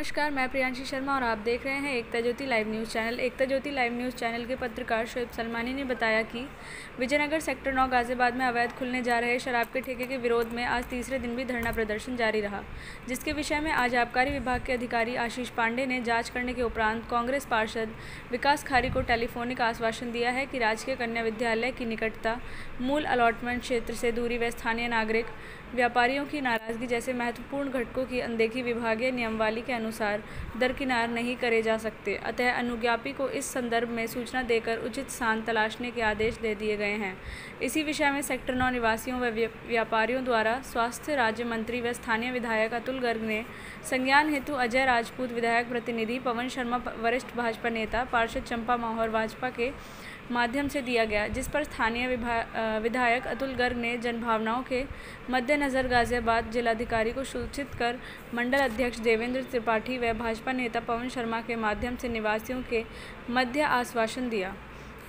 नमस्कार, मैं प्रियांशी शर्मा और आप देख रहे हैं एकता ज्योति लाइव न्यूज़ चैनल। एकता ज्योति लाइव न्यूज़ चैनल के पत्रकार शोएब सलमानी ने बताया कि विजयनगर सेक्टर 9 गाजियाबाद में अवैध खुलने जा रहे शराब के ठेके के विरोध में आज तीसरे दिन भी धरना प्रदर्शन जारी रहा, जिसके विषय में आज आबकारी विभाग के अधिकारी आशीष पांडे ने जाँच करने के उपरांत कांग्रेस पार्षद विकास खारी को टेलीफोनिक आश्वासन दिया है कि राजकीय कन्या विद्यालय की निकटता, मूल अलॉटमेंट क्षेत्र से दूरी व स्थानीय नागरिक व्यापारियों की नाराजगी जैसे महत्वपूर्ण घटकों की अनदेखी विभागीय नियमावली के अनुसार दरकिनार नहीं करे जा सकते। अतः अनुज्ञापी को इस संदर्भ में सूचना देकर उचित स्थान तलाशने के आदेश दे दिए गए हैं। इसी विषय में सेक्टर 9 निवासियों व व्यापारियों द्वारा स्वास्थ्य राज्य मंत्री व स्थानीय विधायक अतुल गर्ग ने संज्ञान हेतु अजय राजपूत विधायक प्रतिनिधि पवन शर्मा वरिष्ठ भाजपा नेता पार्षद चंपा माहौर भाजपा के माध्यम से दिया गया, जिस पर स्थानीय विधायक अतुल गर्ग ने जनभावनाओं के मद्देनज़र गाजियाबाद जिलाधिकारी को सूचित कर मंडल अध्यक्ष देवेंद्र त्रिपाठी व भाजपा नेता पवन शर्मा के माध्यम से निवासियों के मध्य आश्वासन दिया,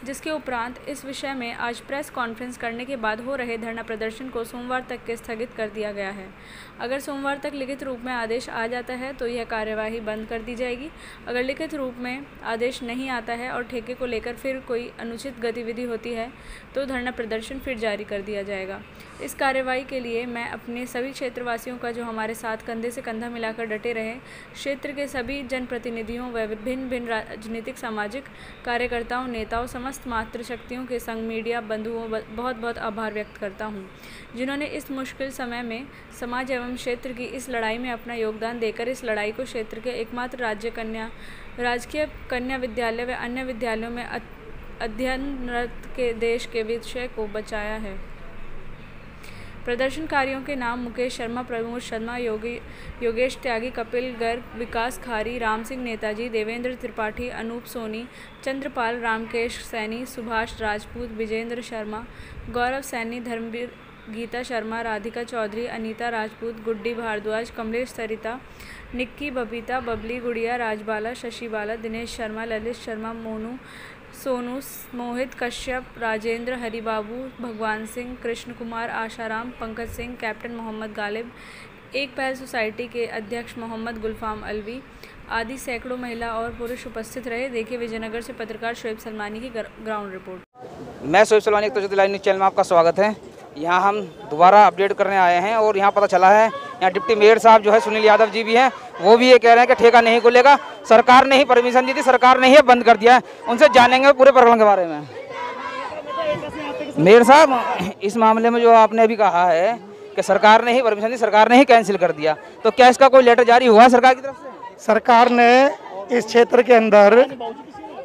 जिसके उपरांत इस विषय में आज प्रेस कॉन्फ्रेंस करने के बाद हो रहे धरना प्रदर्शन को सोमवार तक के स्थगित कर दिया गया है। अगर सोमवार तक लिखित रूप में आदेश आ जाता है तो यह कार्यवाही बंद कर दी जाएगी। अगर लिखित रूप में आदेश नहीं आता है और ठेके को लेकर फिर कोई अनुचित गतिविधि होती है तो धरना प्रदर्शन फिर जारी कर दिया जाएगा। इस कार्यवाही के लिए मैं अपने सभी क्षेत्रवासियों का, जो हमारे साथ कंधे से कंधा मिलाकर डटे रहे, क्षेत्र के सभी जनप्रतिनिधियों व भिन्न राजनीतिक सामाजिक कार्यकर्ताओं, नेताओं, समस्त मातृशक्तियों के संग मीडिया बंधुओं बहुत बहुत आभार व्यक्त करता हूं, जिन्होंने इस मुश्किल समय में समाज एवं क्षेत्र की इस लड़ाई में अपना योगदान देकर इस लड़ाई को क्षेत्र के एकमात्र राजकीय कन्या विद्यालय व अन्य विद्यालयों में अध्ययनरत के देश के विषय को बचाया है। प्रदर्शनकारियों के नाम मुकेश शर्मा, प्रमोद शर्मा, योगेश त्यागी, कपिल गर्ग, विकास खारी, राम सिंह नेताजी, देवेंद्र त्रिपाठी, अनूप सोनी, चंद्रपाल, रामकेश सैनी, सुभाष राजपूत, विजेंद्र शर्मा, गौरव सैनी, धर्मवीर, गीता शर्मा, राधिका चौधरी, अनीता राजपूत, गुड्डी भारद्वाज, कमलेश सरिता, निक्की, बबीता, बबली, गुड़िया, राजबाला, शशिबाला, दिनेश शर्मा, ललित शर्मा, मोनू, सोनू, मोहित कश्यप, राजेंद्र, हरिबाबू, भगवान सिंह, कृष्ण कुमार, आशाराम, पंकज सिंह, कैप्टन मोहम्मद गालिब, एक पहल सोसाइटी के अध्यक्ष मोहम्मद गुलफाम अलवी आदि सैकड़ों महिला और पुरुष उपस्थित रहे। देखिए विजयनगर से पत्रकार शोएब सलमानी की ग्राउंड रिपोर्ट। मैं शोएब सलमानी एकता ज्योति लाइव न्यूज़ चैनल में आपका स्वागत है। यहाँ हम दोबारा अपडेट करने आए हैं और यहाँ पता चला है यहाँ डिप्टी मेयर साहब जो है सुनील यादव जी भी हैं, वो भी ये कह रहे हैं कि ठेका नहीं खुलेगा, सरकार ने ही परमिशन दी थी, सरकार ने ही बंद कर दिया है। उनसे जानेंगे पूरे प्रकरण के बारे में। मेयर साहब, इस मामले में जो आपने अभी कहा है कि सरकार ने ही परमिशन दी, सरकार ने ही कैंसिल कर दिया, तो क्या इसका कोई लेटर जारी हुआ है सरकार की तरफ से? सरकार ने इस क्षेत्र के अंदर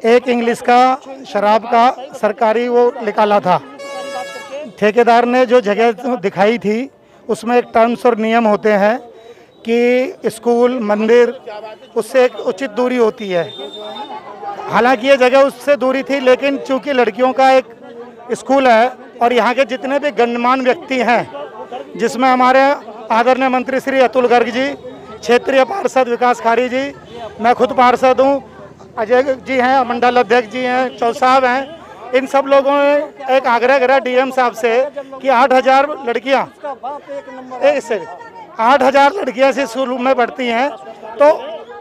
एक इंग्लिश का शराब का सरकारी वो निकाला था। ठेकेदार ने जो जगह दिखाई थी उसमें एक टर्म्स और नियम होते हैं कि स्कूल, मंदिर, उससे एक उचित दूरी होती है। हालांकि ये जगह उससे दूरी थी, लेकिन चूंकि लड़कियों का एक स्कूल है और यहाँ के जितने भी गणमान्य व्यक्ति हैं, जिसमें हमारे आदरणीय मंत्री श्री अतुल गर्ग जी, क्षेत्रीय पार्षद विकास खारी जी, मैं खुद पार्षद हूँ, अजय जी हैं, मंडल अध्यक्ष जी हैं, चौधरी साहब हैं, इन सब लोगों ने एक आग्रह करा डीएम साहब से कि 8,000 लड़कियाँ 8,000 लड़कियाँ से स्कूल में पढ़ती हैं, तो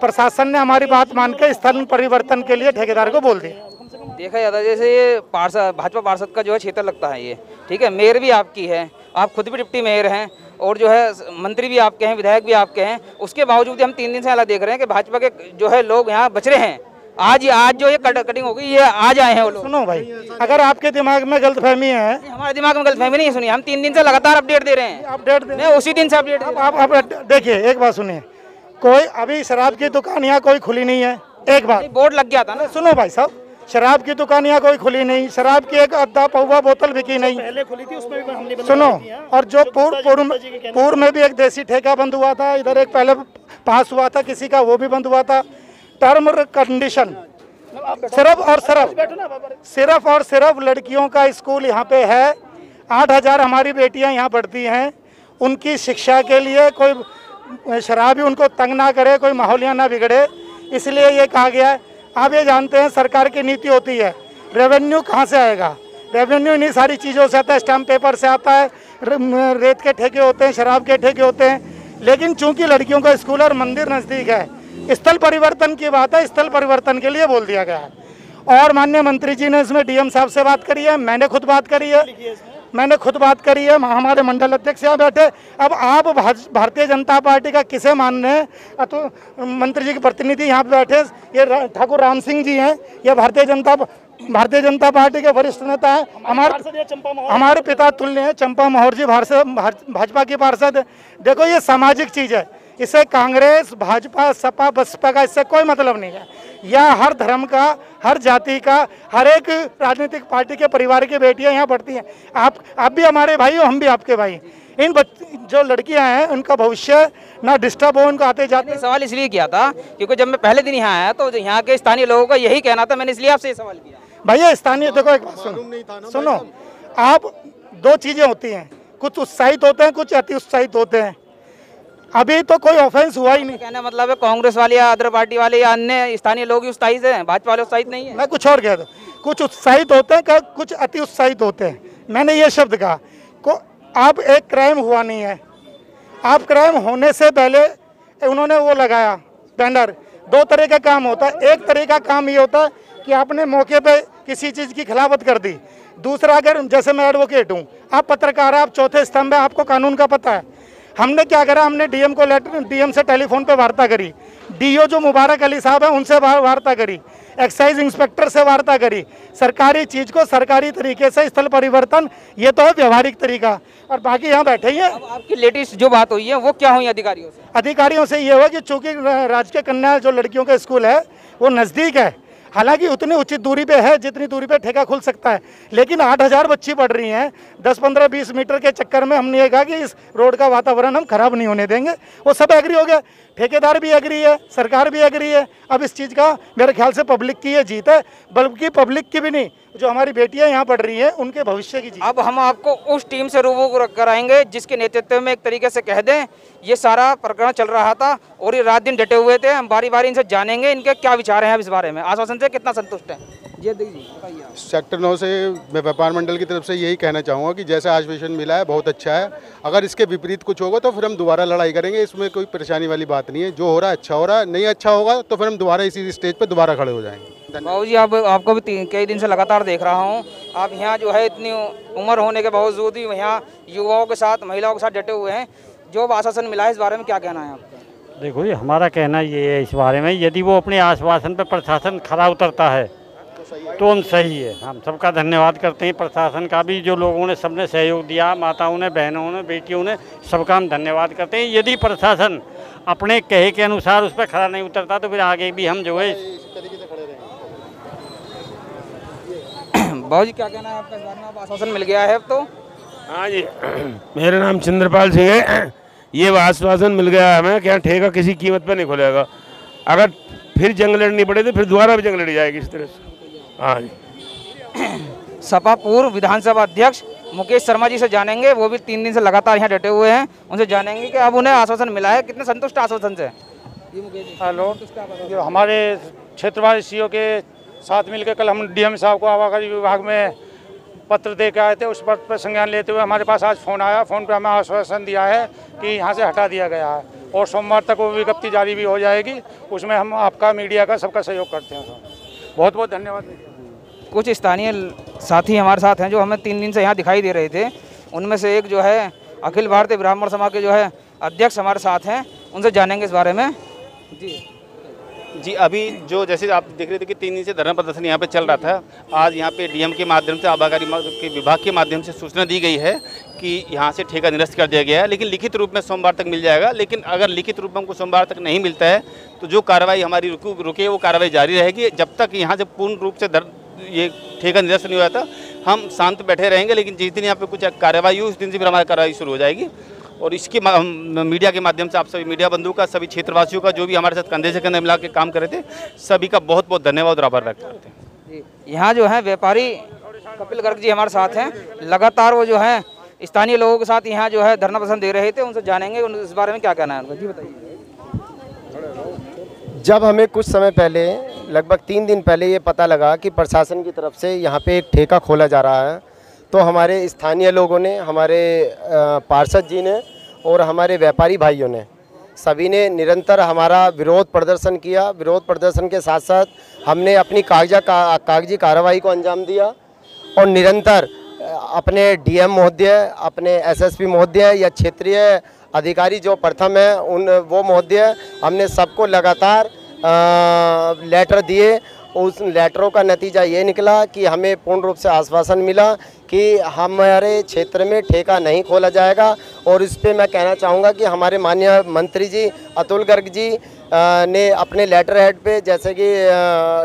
प्रशासन ने हमारी बात मान के स्थल परिवर्तन के लिए ठेकेदार को बोल दिया। देखा जाता है जैसे ये पार्षद, भाजपा पार्षद का जो है क्षेत्र लगता है ये, ठीक है, मेयर भी आपकी है, आप खुद भी डिप्टी मेयर हैं और जो है मंत्री भी आपके हैं, विधायक भी आपके हैं, उसके बावजूद हम 3 दिन से अलग देख रहे हैं कि भाजपा के जो है लोग यहाँ बच रहे हैं। आज जो ये कटिंग हो गई, ये आज आए हैं वो लोग। सुनो भाई, अगर आपके दिमाग में गलतफहमी है, हमारे दिमाग में गलतफहमी नहीं है, सुनिए, हम 3 दिन से लगातार अपडेट दे रहे हैं, अपडेट मैं उसी दिन से अपडेट। आप देखिए, एक बात सुनिए, कोई अभी शराब की दुकान यहाँ कोई खुली नहीं है। एक बात, बोर्ड लग गया था ना। सुनो भाई साहब, शराब की दुकान यहाँ कोई खुली नहीं, शराब की एक अद्धा पौवा बोतल बिकी नहीं, पहले खुली थी, उसमें भी हमने सुनो। और जो पूर्व में भी एक देसी ठेका बंद हुआ था, इधर एक पहले पास हुआ था किसी का, वो भी बंद हुआ था। टर्म और कंडीशन सिर्फ और सिर्फ लड़कियों का स्कूल यहाँ पे है। 8,000 हमारी बेटियाँ यहाँ पढ़ती हैं, उनकी शिक्षा के लिए कोई शराबी उनको तंग ना करे, कोई माहौलिया ना बिगड़े, इसलिए ये कहा गया है। आप ये जानते हैं सरकार की नीति होती है, रेवेन्यू कहाँ से आएगा? रेवेन्यू इन्हीं सारी चीज़ों से आता है, स्टैम्प पेपर से आता है, रेत के ठेके होते हैं, शराब के ठेके होते हैं। लेकिन चूंकि लड़कियों का स्कूल और मंदिर नज़दीक है, स्थल परिवर्तन की बात है, स्थल परिवर्तन के लिए बोल दिया गया है। और माननीय मंत्री जी ने इसमें डीएम साहब से बात करी है, मैंने खुद बात करी है, हमारे मंडल अध्यक्ष यहाँ बैठे। अब आप भारतीय जनता पार्टी का किसे मानने हैं? तो मंत्री जी के प्रतिनिधि यहाँ पे बैठे, ये ठाकुर राम सिंह जी हैं, ये भारतीय जनता पार्टी के वरिष्ठ नेता हैं, हमारे पिता तुल्य हैं, चंपा मौर्य जी भाजपा की पार्षद। देखो ये सामाजिक चीज़ है, इससे कांग्रेस, भाजपा, सपा, बसपा का इससे कोई मतलब नहीं है। यहाँ हर धर्म का, हर जाति का, हर एक राजनीतिक पार्टी के परिवार की बेटियां यहाँ पढ़ती हैं। आप भी हमारे भाई हो, हम भी आपके भाई। इन जो लड़कियां हैं उनका भविष्य ना डिस्टर्ब हो, उनको आते जाते। सवाल इसलिए किया था क्योंकि जब मैं पहले दिन यहाँ आया तो यहाँ के स्थानीय लोगों का यही कहना था, मैंने इसलिए आपसे ये सवाल किया। भैया स्थानीय, देखो एक बात सुनो, आप दो चीज़ें होती हैं, कुछ उत्साहित होते हैं, कुछ अति उत्साहित होते हैं। अभी तो कोई ऑफेंस हुआ ही नहीं। कहना मतलब है कांग्रेस वाले या अदर पार्टी वाले या अन्य स्थानीय लोग ही उत्साहित हैं, भाजपा वाले उत्साहित नहीं है। मैं कुछ और कह दूं, कुछ उत्साहित होते हैं, कुछ अति उत्साहित होते हैं। मैंने ये शब्द कहा को आप एक क्राइम हुआ नहीं है, आप क्राइम होने से पहले उन्होंने वो लगाया बैनर। दो तरह का काम होता है, एक तरह का काम ये होता है कि आपने मौके पे किसी चीज़ की खिलाफत कर दी। दूसरा, अगर जैसे मैं एडवोकेट हूँ, आप पत्रकार, आप चौथे स्तंभ है, आपको कानून का पता है। हमने क्या करा, हमने डीएम को लेटर, डीएम से टेलीफोन पे वार्ता करी, डीओ जो मुबारक अली साहब है उनसे वार्ता करी, एक्साइज इंस्पेक्टर से वार्ता करी। सरकारी चीज़ को सरकारी तरीके से स्थल परिवर्तन, ये तो है व्यवहारिक तरीका। और बाकी यहाँ बैठे ही हैं। अब आपकी लेटेस्ट जो बात हुई है वो क्या हुई अधिकारियों से? अधिकारियों से ये हुआ कि चूंकि राजकीय कन्या जो लड़कियों का स्कूल है वो नज़दीक है, हालांकि उतनी उचित दूरी पे है जितनी दूरी पे ठेका खुल सकता है, लेकिन 8,000 बच्ची पढ़ रही हैं। 10, 15, 20 मीटर के चक्कर में हमने ये कहा कि इस रोड का वातावरण हम खराब नहीं होने देंगे। वो सब एग्री हो गया, ठेकेदार भी एग्री है, सरकार भी एग्री है। अब इस चीज़ का मेरे ख्याल से पब्लिक की ये जीत है, बल्कि पब्लिक की भी नहीं, जो हमारी बेटियां यहाँ पढ़ रही हैं उनके भविष्य की जीत। अब हम आपको उस टीम से रूबरू कराएंगे जिसके नेतृत्व में एक तरीके से कह दें ये सारा प्रकरण चल रहा था और ये रात दिन डटे हुए थे। हम बारी बारी इनसे जानेंगे इनके क्या विचार हैं अब इस बारे में, आश्वासन से कितना संतुष्ट हैं। जी बताइए। सेक्टर 9 से मैं व्यापार मंडल की तरफ से यही कहना चाहूँगा कि जैसा आश्वासन मिला है बहुत अच्छा है। अगर इसके विपरीत कुछ होगा तो फिर हम दोबारा लड़ाई करेंगे, इसमें कोई परेशानी वाली बात नहीं है। जो हो रहा है अच्छा हो रहा है, नहीं अच्छा होगा तो फिर हम दोबारा इसी स्टेज पर दोबारा खड़े हो जाएंगे। बाबू जी, आपको भी कई दिन से लगातार देख रहा हूँ, आप यहाँ जो है इतनी उम्र होने के बावजूद भी यहाँ युवाओं के साथ, महिलाओं के साथ डटे हुए हैं। जो आश्वासन मिला है इस बारे में क्या कहना है आपका? देखो जी, हमारा कहना ये है इस बारे में, यदि वो अपने आश्वासन पर प्रशासन खरा उतरता है तो हम सही है। हम सबका धन्यवाद करते हैं, प्रशासन का भी, जो लोगों ने सबने सहयोग दिया, माताओं ने, बहनों ने, बेटियों ने, सबका हम धन्यवाद करते हैं। यदि प्रशासन अपने कहे के अनुसार उस पर खरा नहीं उतरता तो फिर आगे भी हम जो है बाबू जी क्या कहना है आपका इस बारे में? आश्वासन मिल गया है अब तो? हाँ जी, मेरा नाम चंद्रपाल सिंह है। ये आश्वासन मिल गया है हमें कि यहाँ ठेका किसी कीमत पर नहीं खुलेगा। अगर फिर जंग लड़नी पड़े तो फिर दोबारा भी जंग लड़ी जाएगी इस तरह से। हाँ जी। सपा पूर्व विधानसभा अध्यक्ष मुकेश शर्मा जी से जानेंगे, वो भी 3 दिन से लगातार यहाँ डटे हुए हैं, उनसे जानेंगे कि अब उन्हें आश्वासन मिला है, कितने संतुष्ट आश्वासन से। हेलो, जो हमारे क्षेत्रवासी सीओ के साथ मिलकर कल हम डीएम साहब को आवागमन विभाग में पत्र दे के आए थे। उस पत्र पर संज्ञान लेते हुए हमारे पास आज फ़ोन आया। फ़ोन पर हमें आश्वासन दिया है कि यहाँ से हटा दिया गया है और सोमवार तक वो विज्ञप्ति जारी भी हो जाएगी। उसमें हम आपका, मीडिया का, सबका सहयोग करते हैं। बहुत बहुत धन्यवाद। कुछ स्थानीय साथी हमारे साथ हैं जो हमें 3 दिन से यहाँ दिखाई दे रहे थे। उनमें से एक जो है अखिल भारतीय ब्राह्मण समाज के जो है अध्यक्ष हमारे साथ हैं, उनसे जानेंगे इस बारे में। जी, अभी जो जैसे आप देख रहे थे कि 3 दिन से धरना प्रदर्शन यहाँ पे चल रहा था, आज यहाँ पे डीएम के माध्यम से, आबकारी के विभाग के माध्यम से सूचना दी गई है कि यहाँ से ठेका निरस्त कर दिया गया है, लेकिन लिखित रूप में सोमवार तक मिल जाएगा। लेकिन अगर लिखित रूप में हमको सोमवार तक नहीं मिलता है तो जो कार्रवाई हमारी रुके वो कार्रवाई जारी रहेगी जब तक यहाँ से पूर्ण रूप से ये ठेका निरस्त नहीं हुआ था। हम शांत बैठे रहेंगे, लेकिन जिस दिन यहाँ पे कुछ कार्रवाई हुई उस दिन से फिर हमारी कार्रवाई शुरू हो जाएगी। और इसके मीडिया के माध्यम से आप सभी मीडिया बंधु का, सभी क्षेत्रवासियों का, जो भी हमारे साथ कंधे से कंधे मिला के काम कर रहे थे, सभी का बहुत बहुत धन्यवाद और आभार व्यक्त करते हैं। यहाँ जो है व्यापारी कपिल गर्ग जी हमारे साथ हैं, लगातार वो जो है स्थानीय लोगों के साथ यहाँ जो है धरना प्रदर्शन दे रहे थे, उनसे जानेंगे इस बारे में क्या कहना है उनका। जी बताइए। जब हमें कुछ समय पहले, लगभग 3 दिन पहले ये पता लगा कि प्रशासन की तरफ से यहाँ पे एक ठेका खोला जा रहा है, तो हमारे स्थानीय लोगों ने, हमारे पार्षद जी ने और हमारे व्यापारी भाइयों ने सभी ने निरंतर हमारा विरोध प्रदर्शन किया। विरोध प्रदर्शन के साथ साथ हमने अपनी कागजी कार्रवाई को अंजाम दिया और निरंतर अपने डीएम महोदय, अपने एसएसपी महोदय या क्षेत्रीय अधिकारी जो प्रथम है वो महोदय, हमने सबको लगातार लेटर दिए। उस लेटरों का नतीजा ये निकला कि हमें पूर्ण रूप से आश्वासन मिला कि हमारे क्षेत्र में ठेका नहीं खोला जाएगा। और इस पे मैं कहना चाहूँगा कि हमारे माननीय मंत्री जी अतुल गर्ग जी ने अपने लेटर हेड पे जैसे कि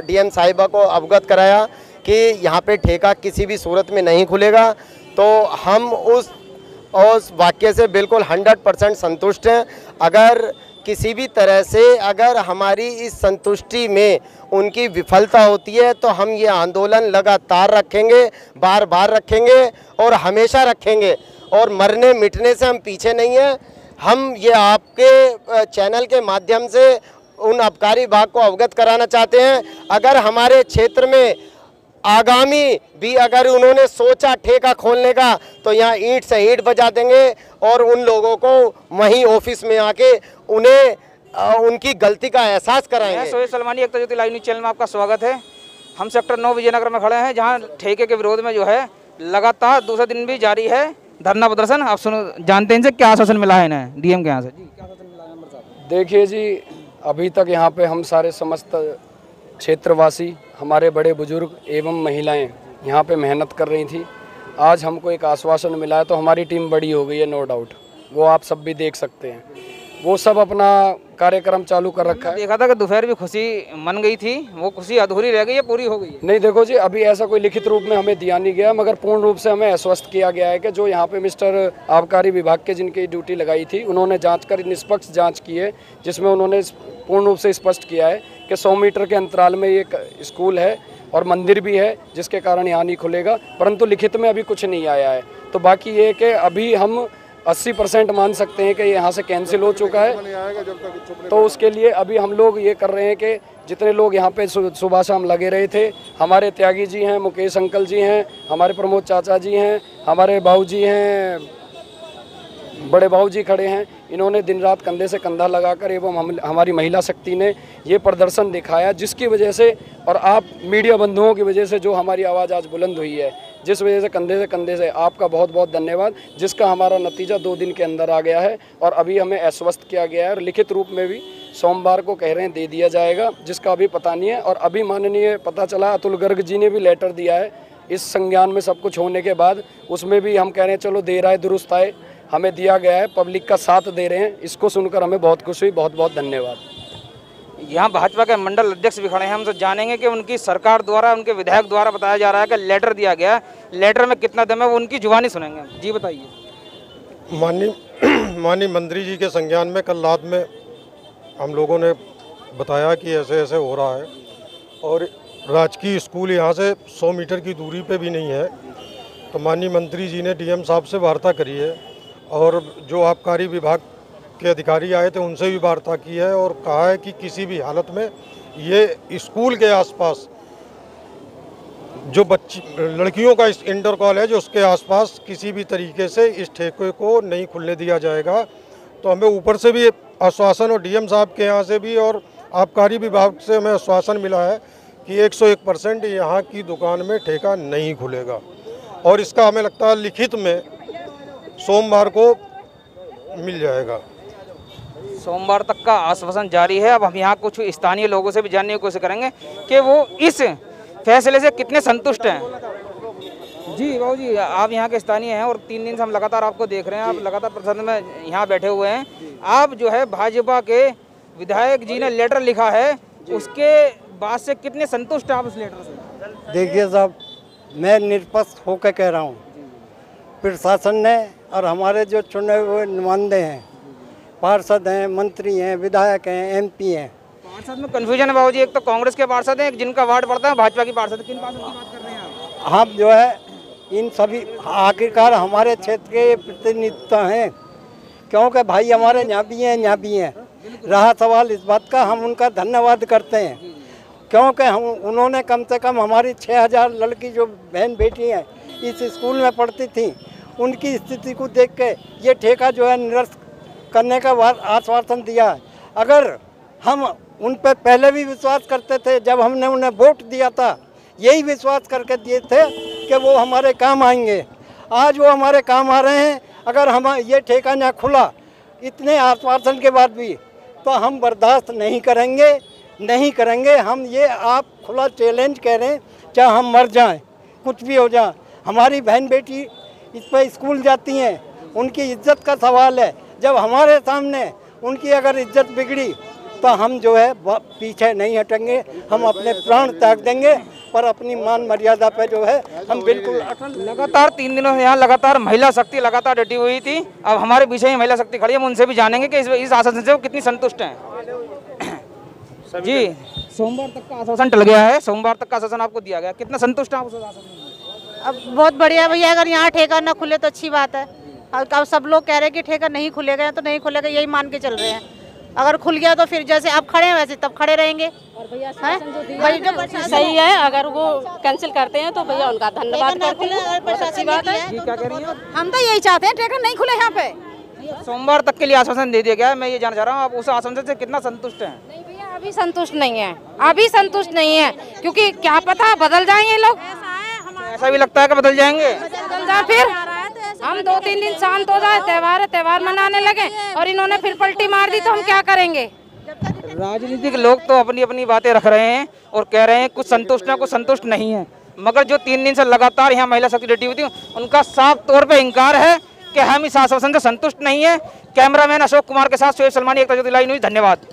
डीएम साहिबा को अवगत कराया कि यहाँ पे ठेका किसी भी सूरत में नहीं खुलेगा। तो हम उस वाक्य से बिल्कुल 100% संतुष्ट हैं। अगर किसी भी तरह से अगर हमारी इस संतुष्टि में उनकी विफलता होती है तो हम ये आंदोलन लगातार रखेंगे, बार बार रखेंगे और हमेशा रखेंगे। और मरने मिटने से हम पीछे नहीं हैं। हम ये आपके चैनल के माध्यम से उन आबकारी विभाग को अवगत कराना चाहते हैं, अगर हमारे क्षेत्र में आगामी भी अगर उन्होंने सोचा ठेका खोलने का तो यहाँ ईंट से ईंट बजा देंगे और उन लोगों को वहीं ऑफिस में आके उन्हें उनकी गलती का एहसास कराएंगे। सोहेल सलमानी, एकता ज्योति लाइव न्यूज़ चैनल में आपका स्वागत है। हम सेक्टर 9 विजयनगर में खड़े हैं, जहाँ ठेके के विरोध में जो है लगातार दूसरे दिन भी जारी है धरना प्रदर्शन। आप सुनो, जानते हैं इनसे क्या आश्वासन मिला है इन्हें डीएम के यहाँ से? जी, क्या आश्वासन मिला है नंबर साहब? देखिए जी, अभी तक यहाँ पे हम सारे समस्त क्षेत्रवासी, हमारे बड़े बुजुर्ग एवं महिलाएं यहाँ पे मेहनत कर रही थी। आज हमको एक आश्वासन मिला है तो हमारी टीम बड़ी हो गई है, नो डाउट। वो आप सब भी देख सकते हैं, वो सब अपना कार्यक्रम चालू कर रखा है। देखा था कि दोपहर भी खुशी मन गई थी, वो खुशी अधूरी रह गई है, पूरी हो गई है? नहीं, देखो जी, अभी ऐसा कोई लिखित रूप में हमें दिया नहीं गया, मगर पूर्ण रूप से हमें आश्वस्त किया गया है कि जो यहाँ पे मिस्टर आबकारी विभाग के जिनकी ड्यूटी लगाई थी, उन्होंने जांच कर निष्पक्ष जांच की है, जिसमें उन्होंने पूर्ण रूप से स्पष्ट किया है कि 100 मीटर के अंतराल में एक स्कूल है और मंदिर भी है, जिसके कारण यहाँ नहीं खुलेगा। परंतु लिखित में अभी कुछ नहीं आया है। तो बाकी ये कि अभी हम 80% मान सकते हैं कि यहाँ से कैंसिल हो चुका है। तो उसके लिए अभी हम लोग ये कर रहे हैं कि जितने लोग यहाँ पे सुबह शाम लगे रहे थे, हमारे त्यागी जी हैं, मुकेश अंकल जी हैं, हमारे प्रमोद चाचा जी हैं, हमारे बाबू जी हैं, बड़े बाबू जी खड़े हैं, इन्होंने दिन रात कंधे से कंधा लगाकर एवं हमारी महिला शक्ति ने ये प्रदर्शन दिखाया, जिसकी वजह से और आप मीडिया बंधुओं की वजह से जो हमारी आवाज़ आज बुलंद हुई है, जिस वजह से कंधे से आपका बहुत बहुत धन्यवाद, जिसका हमारा नतीजा 2 दिन के अंदर आ गया है और अभी हमें आश्वस्त किया गया है और लिखित रूप में भी सोमवार को कह रहे हैं दे दिया जाएगा, जिसका अभी पता नहीं है। और अभी माननीय पता चला अतुल गर्ग जी ने भी लेटर दिया है इस संज्ञान में सब कुछ होने के बाद, उसमें भी हम कह रहे हैं चलो देर आए दुरुस्त आए, हमें दिया गया है, पब्लिक का साथ दे रहे हैं। इसको सुनकर हमें बहुत खुशी हुई, बहुत बहुत धन्यवाद। यहाँ भाजपा के मंडल अध्यक्ष भी खड़े हैं, हम तो जानेंगे कि उनकी सरकार द्वारा, उनके विधायक द्वारा बताया जा रहा है कि लेटर दिया गया, लेटर में कितना दम है, वो उनकी जुबानी सुनेंगे। जी बताइए। माननीय मंत्री जी के संज्ञान में कल रात में हम लोगों ने बताया कि ऐसे ऐसे हो रहा है और राजकीय स्कूल यहाँ से 100 मीटर की दूरी पे भी नहीं है। तो माननीय मंत्री जी ने डीएम साहब से वार्ता करी है और जो आबकारी विभाग के अधिकारी आए थे उनसे भी वार्ता की है और कहा है कि किसी भी हालत में ये स्कूल के आसपास जो लड़कियों का इंटर कॉलेज है जो उसके आसपास किसी भी तरीके से इस ठेके को नहीं खुलने दिया जाएगा। तो हमें ऊपर से भी आश्वासन और डीएम साहब के यहाँ से भी और आबकारी विभाग से हमें आश्वासन मिला है कि 101% यहाँ की दुकान में ठेका नहीं खुलेगा और इसका हमें लगता है लिखित में सोमवार को मिल जाएगा। सोमवार तक का आश्वासन जारी है। अब हम यहाँ कुछ स्थानीय लोगों से भी जानने की कोशिश करेंगे कि वो इस फैसले से कितने संतुष्ट हैं। जी बाबू जी, आप यहाँ के स्थानीय हैं और 3 दिन से हम लगातार आपको देख रहे हैं, आप लगातार प्रदर्शन में यहाँ बैठे हुए हैं। आप जो है भाजपा के विधायक जी ने लेटर लिखा है, उसके बाद से कितने संतुष्ट हैं आप उस लेटर से? देखिए साहब, मैं निष्पक्ष होकर कह रहा हूँ, प्रशासन ने और हमारे जो चुने हुए नुमाइंदे हैं, पार्षद हैं, मंत्री हैं, विधायक हैं, एमपी हैं। पार्षद में कन्फ्यूजन है बाबू जी, एक तो कांग्रेस के पार्षद हैं, जिनका वार्ड पड़ता है भाजपा की पार्षद। किन पार्षद की बात कर रहे हैं आप? हम जो है इन सभी आखिरकार हमारे क्षेत्र के प्रतिनिधित्व हैं, क्योंकि भाई हमारे यहाँ भी हैं, यहाँ भी हैं। रहा सवाल इस बात का, हम उनका धन्यवाद करते हैं, क्योंकि हम उन्होंने कम से कम हमारी 6000 लड़की जो बहन बेटी हैं इस स्कूल में पढ़ती थी, उनकी स्थिति को देख के ये ठेका जो है निरस्त करने का आश्वासन दिया है। अगर हम उन पर पहले भी विश्वास करते थे, जब हमने उन्हें वोट दिया था यही विश्वास करके दिए थे कि वो हमारे काम आएंगे। आज वो हमारे काम आ रहे हैं। अगर हम ये ठेका ना खुला इतने आश्वासन के बाद भी, तो हम बर्दाश्त नहीं करेंगे। हम ये आप खुला चैलेंज कह रहे हैं, चाहे हम मर जाएं, कुछ भी हो जाए। हमारी बहन बेटी इस पर स्कूल जाती हैं, उनकी इज्जत का सवाल है। जब हमारे सामने उनकी अगर इज्जत बिगड़ी तो हम जो है पीछे नहीं हटेंगे, हम अपने प्राण त्याग देंगे, पर अपनी मान मर्यादा पे जो है हम बिल्कुल लगातार 3 दिनों से यहाँ लगातार महिला शक्ति लगातार डटी हुई थी। अब हमारे पीछे ही महिला शक्ति खड़ी है, हम उनसे भी जानेंगे कि इस आश्वासन से वो कितनी संतुष्ट हैं। जी, सोमवार तक का आश्वासन टल गया है, सोमवार तक का आश्वासन आपको दिया गया, कितना संतुष्ट हैं आप उस आश्वासन से? अब बहुत बढ़िया भैया, अगर यहाँ ठेका ना खुले तो अच्छी बात है। अब सब लोग कह रहे हैं कि ठेका नहीं खुलेगा तो नहीं खुलेगा, यही मान के चल रहे हैं। अगर खुल गया तो फिर जैसे आप खड़े हैं वैसे तब खड़े रहेंगे। और भैया सही है, अगर वो कैंसिल करते हैं तो भैया उनका धन्यवाद करते हैं, बहुत अच्छी बात है। क्या कह रही हैं? हम तो यही चाहते हैं ठेका नहीं खुले यहाँ पे। सोमवार तक के लिए आश्वासन दे दिया गया है, मैं ये जानना चाह रहा हूँ आप उस आश्वासन से कितना संतुष्ट हैं? नहीं भैया, अभी संतुष्ट नहीं है, क्योंकि क्या पता बदल जाए ये लोग। ऐसा भी लगता है कि बदल जाएंगे, बदल जाए फिर हम 2-3 दिन शांत हो जाए, त्योहार मनाने लगे और इन्होंने फिर पलटी मार दी तो हम क्या करेंगे? राजनीतिक लोग तो अपनी अपनी बातें रख रहे हैं और कह रहे हैं कुछ संतुष्ट है कुछ संतुष्ट नहीं है, मगर जो 3 दिन से लगातार यहाँ महिला शक्ति डटी हुई थी उनका साफ तौर पे इंकार है कि हम इस आश्वासन से संतुष्ट नहीं है। कैमरामैन अशोक कुमार के साथ शोएब सलमानी, एक तजोती लाइव न्यूज़, धन्यवाद।